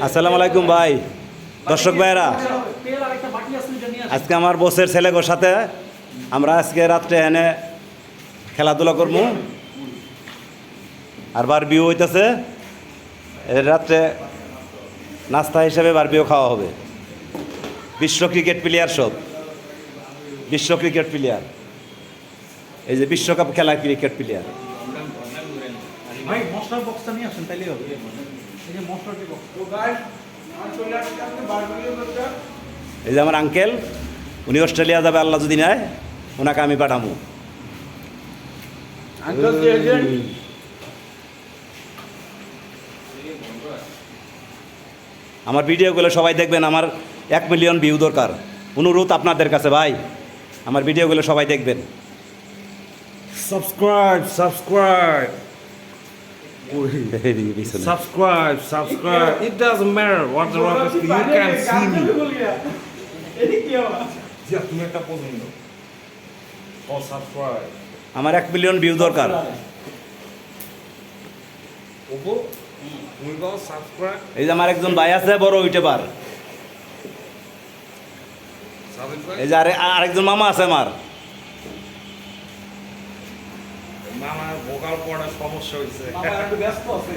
আসসালামু আলাইকুম ভাই, দর্শক ভাইরা। আজকে আমার বসের ছেলেগোর সাথে আমরা আজকে রাত্রে এনে খেলাধুলা করবো, আর বারবিও হইতেছে। রাত্রে নাস্তা হিসেবে বারবিও খাওয়া হবে। বিশ্ব ক্রিকেট প্লেয়ার সব, বিশ্ব ক্রিকেট প্লেয়ার, এই যে বিশ্বকাপ খেলা ক্রিকেট প্লেয়ার। ভাই মশলার বক্সটা নিয়ে আসেন তাইলেই হবে। এই যে মশলার যে বক্স। এই যে আমার আঙ্কেল, উনি অস্ট্রেলিয়া যাবে, আল্লাহ যদি নেয় ওনাকে আমি পাঠাবো। আমার ভিডিওগুলো সবাই দেখবেন, আমার 1 মিলিয়ন ভিউ দরকার। অনুরোধ আপনাদের কাছে ভাই, আমার ভিডিওগুলো সবাই দেখবেন। Subscribe. It doesn't matter what the rock is. You can see me. তুমি একটা পছন্দ। Subscribe. আমার 1 মিলিয়ন ভিউ দরকার। ওপো তুমি কও সাবস্ক্রাইব। এই যে আমার একজন ভাই আছে বড় ইউটিউবার, এই যে আরেকজন মামা আছে আমার। মামার ভোকাল পড়ার সমস্যা হয়েছে। ব্যস্ত আছে।